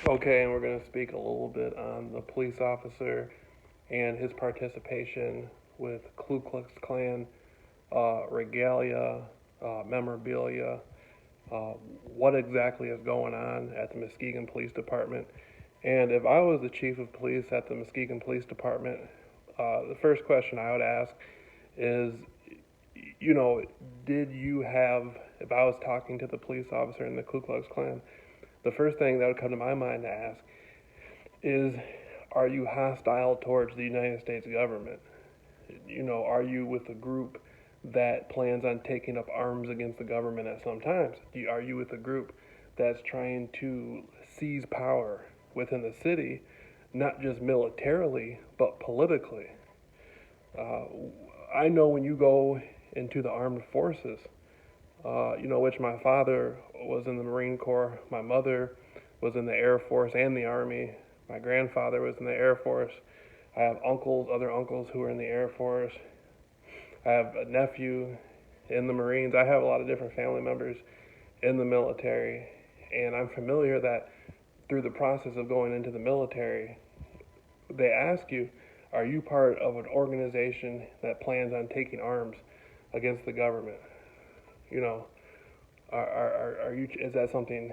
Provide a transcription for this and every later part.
Okay, and we're going to speak a little bit on the police officer and his participation with Ku Klux Klan regalia, memorabilia, uh, what exactly is going on at the Muskegon Police Department. And if I was the chief of police at the Muskegon Police Department, the first question I would ask is, you know, did you have, if I was talking to the police officer in the Ku Klux Klan, the first thing that would come to my mind to ask is, are you hostile towards the United States government? You know, are you with a group that plans on taking up arms against the government at some times? Are you with a group that's trying to seize power within the city, not just militarily, but politically? Uh, I know when you go into the armed forces, which my father was in the Marine Corps, my mother was in the Air Force and the Army, my grandfather was in the Air Force. I have uncles, other uncles who are in the Air Force. I have a nephew in the Marines. I have a lot of different family members in the military, and I'm familiar that through the process of going into the military, they ask you, are you part of an organization that plans on taking arms against the government? You know, are you, is that something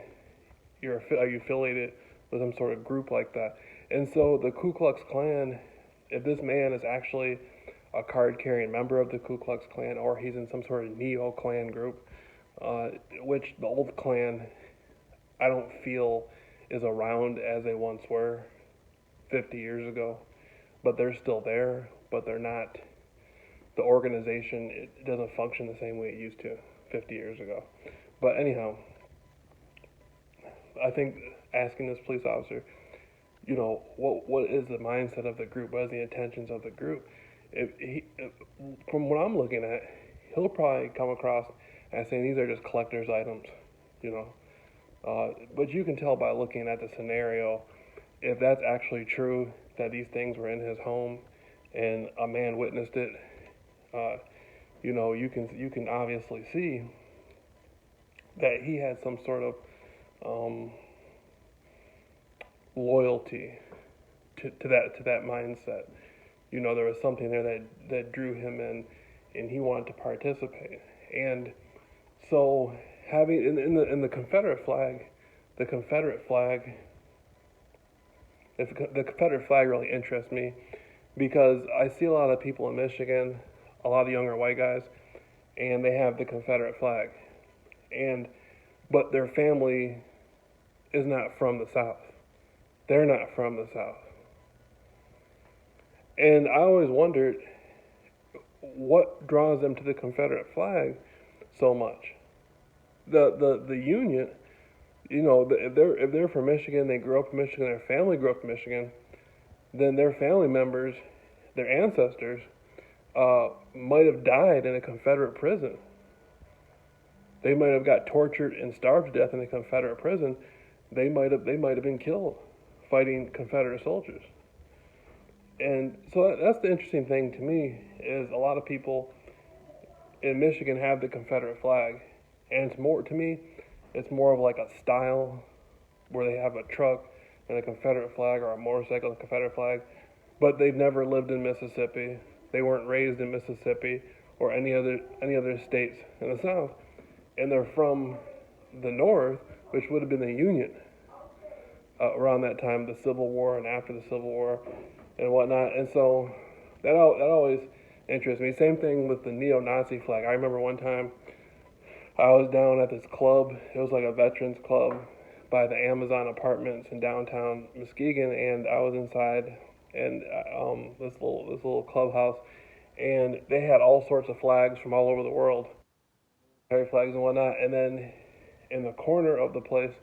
are you affiliated with some sort of group like that? And so the Ku Klux Klan, if this man is actually a card-carrying member of the Ku Klux Klan, or he's in some sort of neo-Klan group, which the old Klan I don't feel is around as they once were 50 years ago, but they're still there, but they're not. The organization, it doesn't function the same way it used to 50 years ago. But anyhow, I think asking this police officer, what is the mindset of the group? What is the intentions of the group? If from what I'm looking at, he'll probably come across as saying these are just collector's items, you know. But you can tell by looking at the scenario if that's actually true that these things were in his home and a man witnessed it. Uh, you can obviously see that he had some sort of um, loyalty to that mindset. You know, there was something there that drew him in, and he wanted to participate. And so, having in the Confederate flag, the Confederate flag, the Confederate flag really interests me because I see a lot of people in Michigan, a lot of younger white guys, and they have the Confederate flag, and but their family is not from the South. They're not from the South. And I always wondered what draws them to the Confederate flag so much. The Union, if they're from Michigan, they grew up in Michigan, their family grew up in Michigan, then their family members, their ancestors, might have died in a Confederate prison. They might have got tortured and starved to death in a Confederate prison. They might have been killed fighting Confederate soldiers. And so that's the interesting thing to me is a lot of people in Michigan have the Confederate flag, and it's more to me, it's more of like a style where they have a truck and a Confederate flag or a motorcycle and a Confederate flag, but they've never lived in Mississippi. They weren't raised in Mississippi or any other states in the South, and they're from the North, which would have been the Union around that time, the Civil War and after the Civil War and whatnot. And so that always interests me. Same thing with the neo-Nazi flag. I remember one time I was down at this club. It was like a veterans club by the Amazon Apartments in downtown Muskegon, and I was inside and this little clubhouse, and they had all sorts of flags from all over the world, military flags and whatnot. And then in the corner of the place,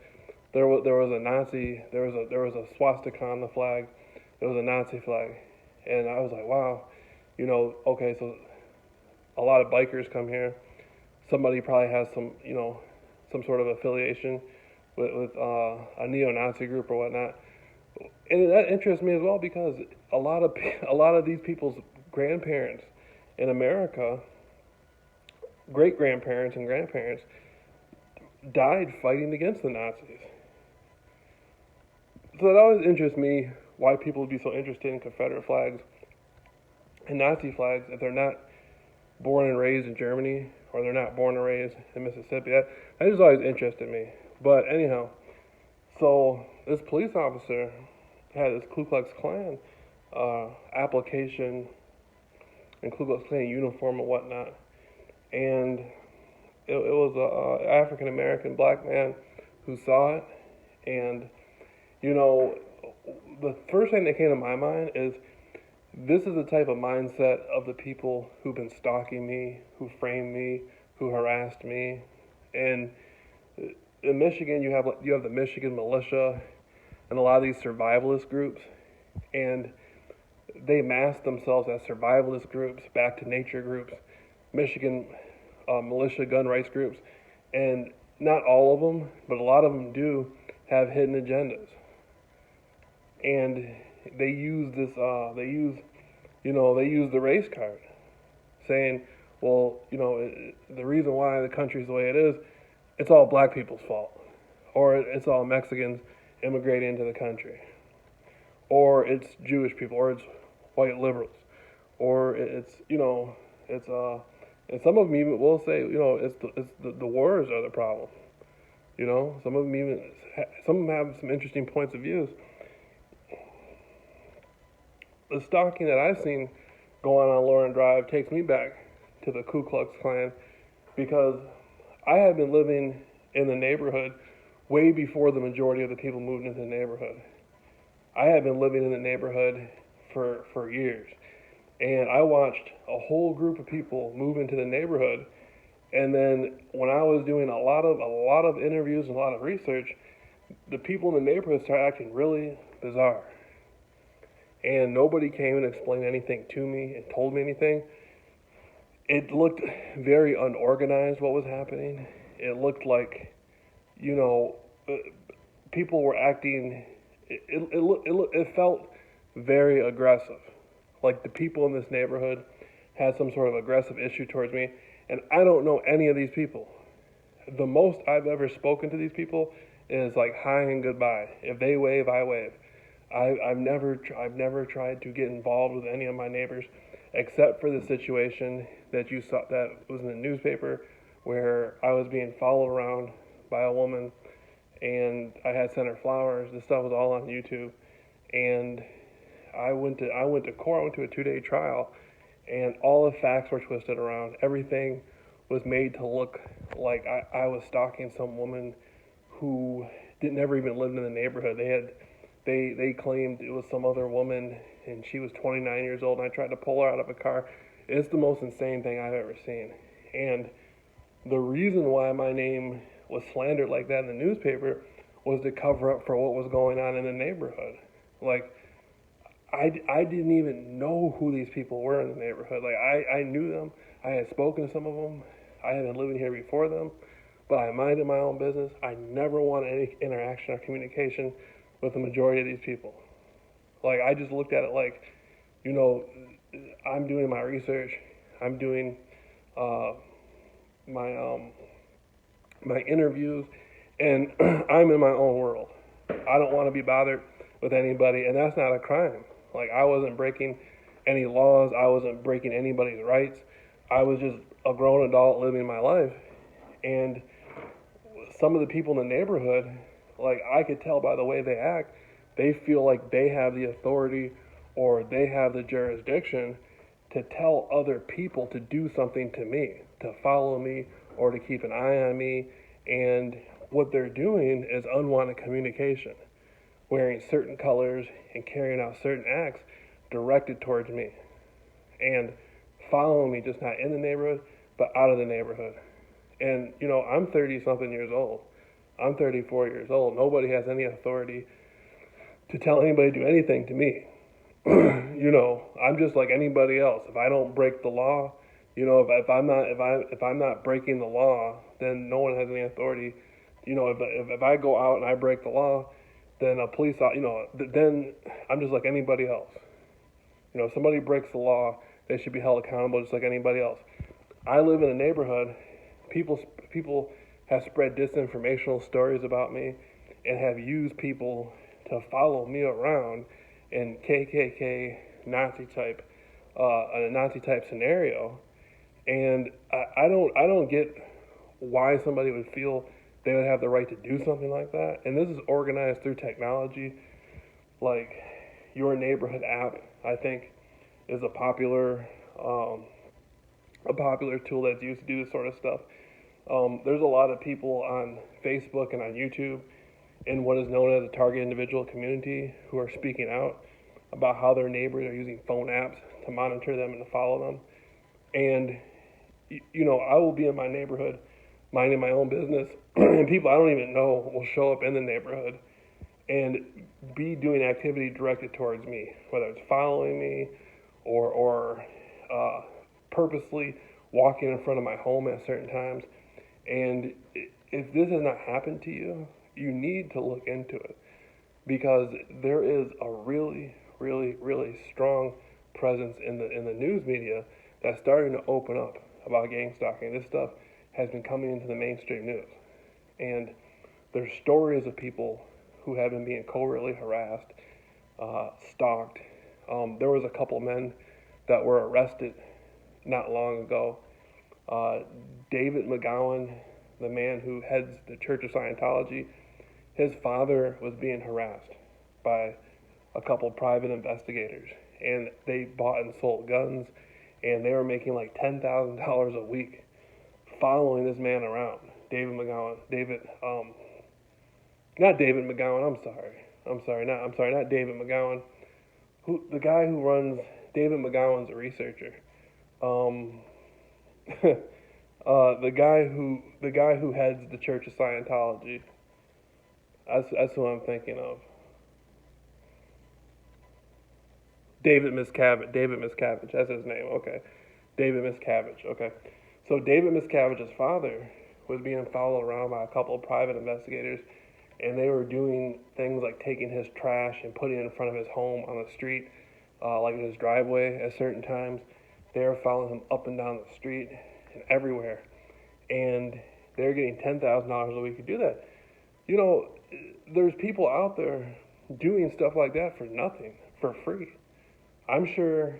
there was a Nazi. There was a swastika on the flag. It was a Nazi flag, and I was like, wow, okay, so a lot of bikers come here. Somebody probably has some sort of affiliation with a neo-Nazi group or whatnot, and that interests me as well because a lot of a lot of these people's grandparents in America, great grandparents and grandparents, died fighting against the Nazis. So it always interests me why people would be so interested in Confederate flags and Nazi flags if they're not born and raised in Germany or they're not born and raised in Mississippi. That just always interested me. But anyhow, so this police officer had this Ku Klux Klan application and Ku Klux Klan uniform and whatnot, and it was a African American black man who saw it, and you know, the first thing that came to my mind is this is the type of mindset of the people who've been stalking me, who framed me, who harassed me, and in Michigan you have the Michigan militia and a lot of these survivalist groups, and they mask themselves as survivalist groups, back to nature groups, Michigan militia gun rights groups, and not all of them, but a lot of them do have hidden agendas, and they use this. They use the race card, saying, well, the reason why the country's the way it is, it's all black people's fault, or it's all Mexicans immigrating into the country, or it's Jewish people, or it's white liberals, or it's and some of them even will say, it's the wars are the problem. Some of them have some interesting points of views. The stalking that I've seen going on Lauren Drive takes me back to the Ku Klux Klan because I had been living in the neighborhood way before the majority of the people moved into the neighborhood. I had been living in the neighborhood for years, and I watched a whole group of people move into the neighborhood. And then when I was doing a lot of interviews and a lot of research, the people in the neighborhood started acting really bizarre. And nobody came and explained anything to me and told me anything. It looked very unorganized what was happening. It looked like, people were acting, it felt very aggressive. Like the people in this neighborhood had some sort of aggressive issue towards me. And I don't know any of these people. The most I've ever spoken to these people is like hi and goodbye. If they wave, I wave. I've never tried to get involved with any of my neighbors, except for the situation that you saw that was in the newspaper, where I was being followed around by a woman, and I had sent her flowers. This stuff was all on YouTube, and I went to court. I went to a 2-day trial, and all the facts were twisted around. Everything was made to look like I was stalking some woman who never even lived in the neighborhood. They claimed it was some other woman, and she was 29 years old, and I tried to pull her out of a car. It's the most insane thing I've ever seen. And the reason why my name was slandered like that in the newspaper was to cover up for what was going on in the neighborhood. Like, I didn't even know who these people were in the neighborhood. Like, I knew them. I had spoken to some of them. I had been living here before them. But I minded my own business. I never wanted any interaction or communication with the majority of these people. Like, I just looked at it like, I'm doing my research. I'm doing my interviews, and I'm in my own world. I don't want to be bothered with anybody, and that's not a crime. Like, I wasn't breaking any laws. I wasn't breaking anybody's rights. I was just a grown adult living my life. And some of the people in the neighborhood, like, I could tell by the way they act, they feel like they have the authority or they have the jurisdiction to tell other people to do something to me, to follow me, or to keep an eye on me. And what they're doing is unwanted communication, wearing certain colors and carrying out certain acts directed towards me, and following me, just not in the neighborhood, but out of the neighborhood. And, I'm 30-something years old. I'm 34 years old. Nobody has any authority to tell anybody to do anything to me. I'm just like anybody else. If I don't break the law, if I'm not breaking the law, then no one has any authority. If I go out and I break the law, then then I'm just like anybody else. If somebody breaks the law, they should be held accountable just like anybody else. I live in a neighborhood. People have spread disinformational stories about me and have used people to follow me around in KKK Nazi type, a Nazi type scenario, and I don't get why somebody would feel they would have the right to do something like that. And this is organized through technology, like your neighborhood app. I think is a popular tool that's used to do this sort of stuff. There's a lot of people on Facebook and on YouTube in what is known as a target individual community who are speaking out about how their neighbors are using phone apps to monitor them and to follow them. And, I will be in my neighborhood minding my own business, and people I don't even know will show up in the neighborhood and be doing activity directed towards me, whether it's following me or purposely walking in front of my home at certain times. And if this has not happened to you, you need to look into it, because there is a really, really, really strong presence in the news media that's starting to open up about gang stalking. This stuff has been coming into the mainstream news, and there's stories of people who have been being covertly harassed, stalked. There was a couple men that were arrested not long ago. David McGowan, the man who heads the Church of Scientology, his father was being harassed by a couple private investigators, and they bought and sold guns, and they were making like $10,000 a week following this man around. David McGowan, not David McGowan. Not David McGowan. The guy who runs David McGowan's a researcher. The guy who heads the Church of Scientology. That's who I'm thinking of. David Miscavige, that's his name. Okay, David Miscavige. Okay, so David Miscavige's father was being followed around by a couple of private investigators, and they were doing things like taking his trash and putting it in front of his home on the street, like in his driveway at certain times. They were following him up and down the street and everywhere, and they're getting $10,000 a week to do that. There's people out there doing stuff like that for nothing, for free. I'm sure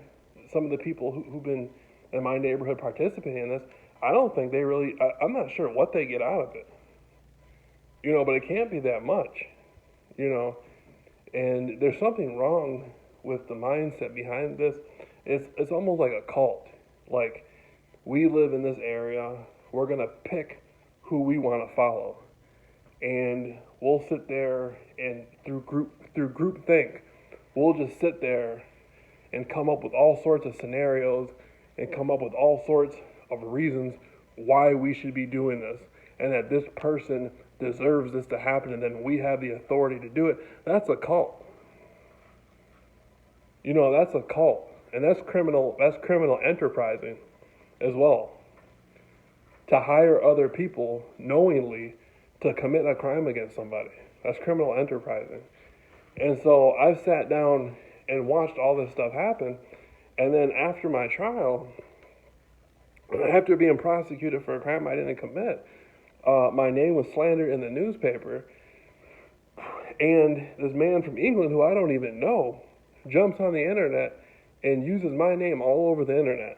some of the people who've been in my neighborhood participating in this, I don't think they really, I'm not sure what they get out of it. But it can't be that much, and there's something wrong with the mindset behind this. It's almost like a cult. Like, we live in this area, we're going to pick who we want to follow, and we'll sit there and through group think, we'll just sit there and come up with all sorts of scenarios and come up with all sorts of reasons why we should be doing this, and that this person deserves this to happen, and then we have the authority to do it. That's a cult. That's a cult, and that's criminal enterprising as well. To hire other people knowingly to commit a crime against somebody, that's criminal enterprising. And so I've sat down and watched all this stuff happen, and then after my trial, after being prosecuted for a crime I didn't commit, my name was slandered in the newspaper, and this man from England who I don't even know jumps on the internet and uses my name all over the internet.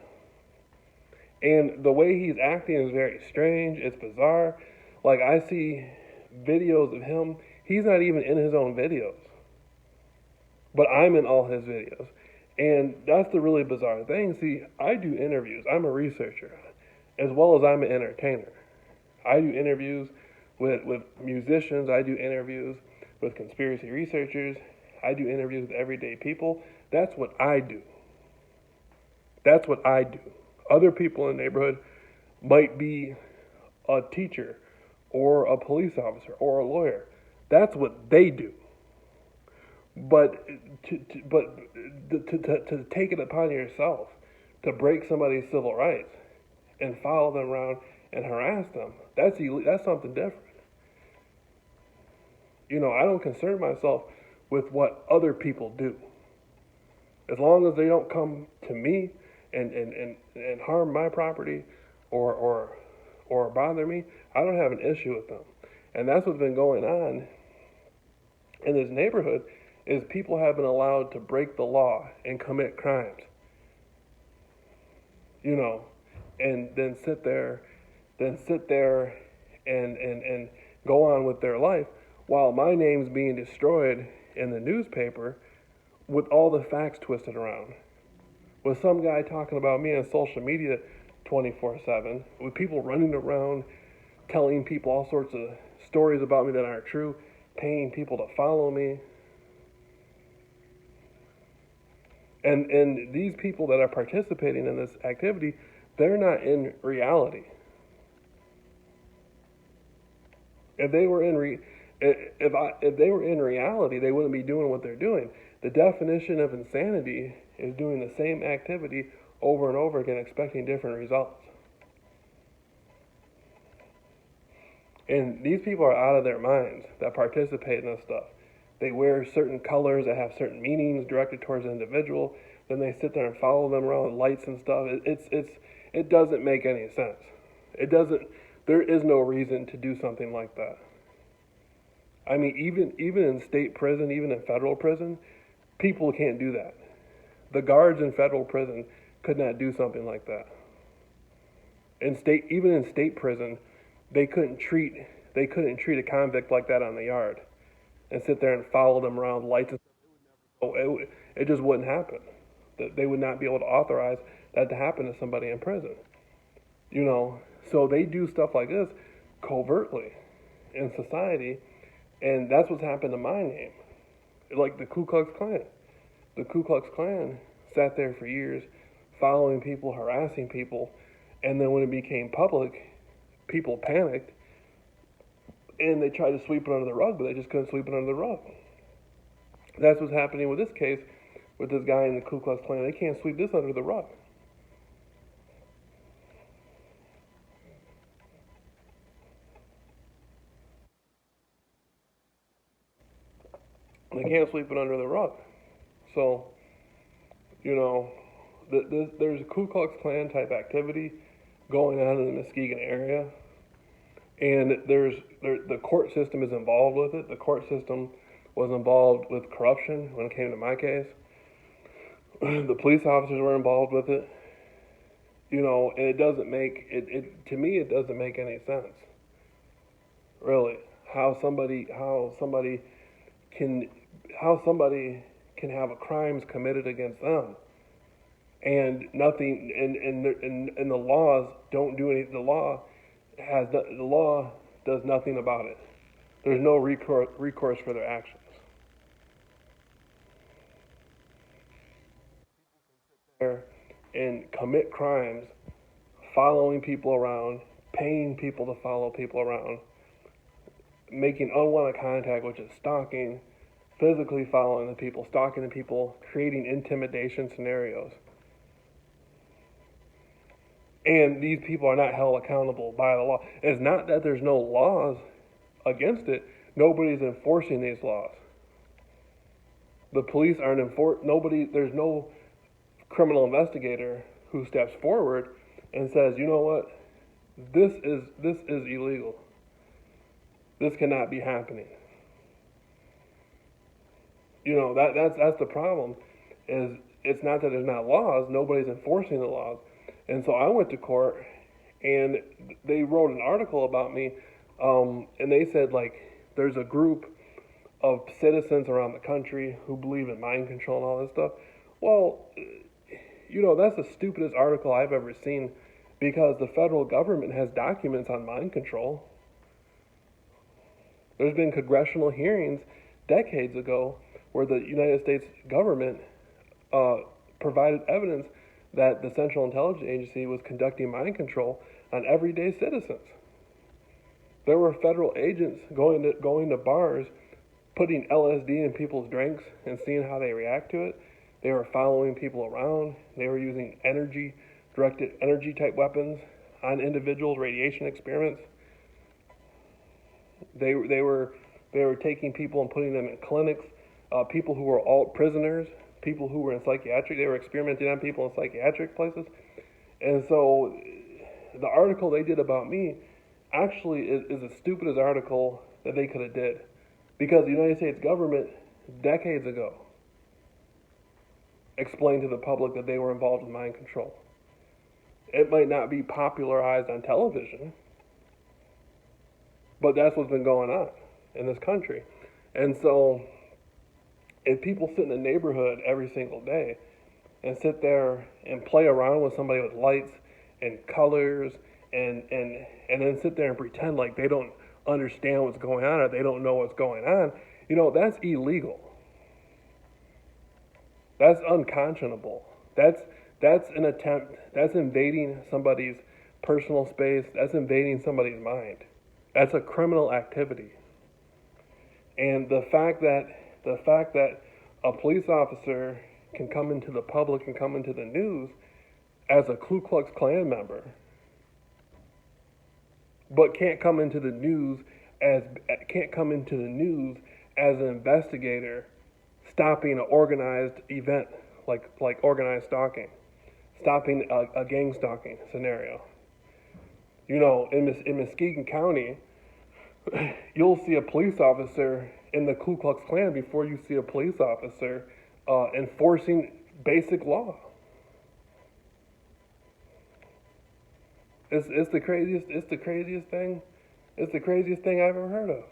And the way he's acting is very strange. It's bizarre. Like, I see videos of him. He's not even in his own videos, but I'm in all his videos. And that's the really bizarre thing. See, I do interviews. I'm a researcher, as well as I'm an entertainer. I do interviews with musicians. I do interviews with conspiracy researchers. I do interviews with everyday people. That's what I do. Other people in the neighborhood might be a teacher or a police officer or a lawyer. That's what they do. But to take it upon yourself to break somebody's civil rights and follow them around and harass them, that's something different. I don't concern myself with what other people do. As long as they don't come to me and harm my property or bother me, I don't have an issue with them. And that's what's been going on in this neighborhood is people have been allowed to break the law and commit crimes, you know, and then sit there and go on with their life while my name's being destroyed in the newspaper with all the facts twisted around. With some guy talking about me on social media 24/7, with people running around telling people all sorts of stories about me that aren't true, paying people to follow me. And these people that are participating in this activity, they're not in reality. If they were in if they were in reality, they wouldn't be doing what they're doing. The definition of insanity is doing the same activity over and over again, expecting different results. And these people are out of their minds that participate in this stuff. They wear certain colors that have certain meanings directed towards an individual. Then they sit there and follow them around with lights and stuff. It doesn't make any sense. It doesn't. There is no reason to do something like that. I mean, even in state prison, even in federal prison, people can't do that. The guards in federal prison could not do something like that. Even in state prison, they couldn't treat a convict like that on the yard and sit there and follow them around with lights. It just wouldn't happen. They would not be able to authorize that to happen to somebody in prison. You know, so they do stuff like this covertly in society, and that's what's happened to my name. Like the Ku Klux Klan. The Ku Klux Klan sat there for years following people, harassing people, and then when it became public, people panicked and they tried to sweep it under the rug, but they just couldn't sweep it under the rug. That's what's happening with this case, with this guy in the Ku Klux Klan. They can't sweep this under the rug. They can't sweep it under the rug. So, you know, there's a Ku Klux Klan type activity going on in the Muskegon area, and the court system is involved with it. The court system was involved with corruption when it came to my case. The police officers were involved with it. You know, and it doesn't make it to me. It doesn't make any sense, really. How somebody can how somebody can have a crimes committed against them and nothing and the laws don't do any. The law does nothing about it. There's no recourse for their actions. There and commit crimes, following people around, paying people to follow people around, making unwanted contact, which is stalking, physically following the people, stalking the people, creating intimidation scenarios. And these people are not held accountable by the law. It's not that there's no laws against it. Nobody's enforcing these laws. The police aren't there's no criminal investigator who steps forward and says, you know what, this is illegal. This cannot be happening. You know, that's the problem. Is it's not that there's not laws, nobody's enforcing the laws. And so I went to court, and they wrote an article about me, and they said, like, there's a group of citizens around the country who believe in mind control and all this stuff. Well, you know, that's the stupidest article I've ever seen, because the federal government has documents on mind control. There's been congressional hearings decades ago where the United States government provided evidence that the Central Intelligence Agency was conducting mind control on everyday citizens. There were federal agents going to bars, putting LSD in people's drinks and seeing how they react to it. They were following people around. They were using directed energy type weapons on individuals, radiation experiments. They were taking people and putting them in clinics. People who were all prisoners, people who were in psychiatric, they were experimenting on people in psychiatric places. And so the article they did about me actually is the stupidest article that they could have did. Because the United States government, decades ago, explained to the public that they were involved in mind control. It might not be popularized on television, but that's what's been going on in this country. And so, if people sit in the neighborhood every single day and sit there and play around with somebody with lights and colors and then sit there and pretend like they don't understand what's going on or they don't know what's going on, that's illegal. That's unconscionable. That's an attempt, that's invading somebody's personal space, that's invading somebody's mind. That's a criminal activity. And the fact that a police officer can come into the public and come into the news as a Ku Klux Klan member, but can't come into the news as an investigator stopping an organized event like organized stalking, stopping a gang stalking scenario. In Muskegon County, you'll see a police officer in the Ku Klux Klan before you see a police officer enforcing basic law. It's the craziest thing I've ever heard of.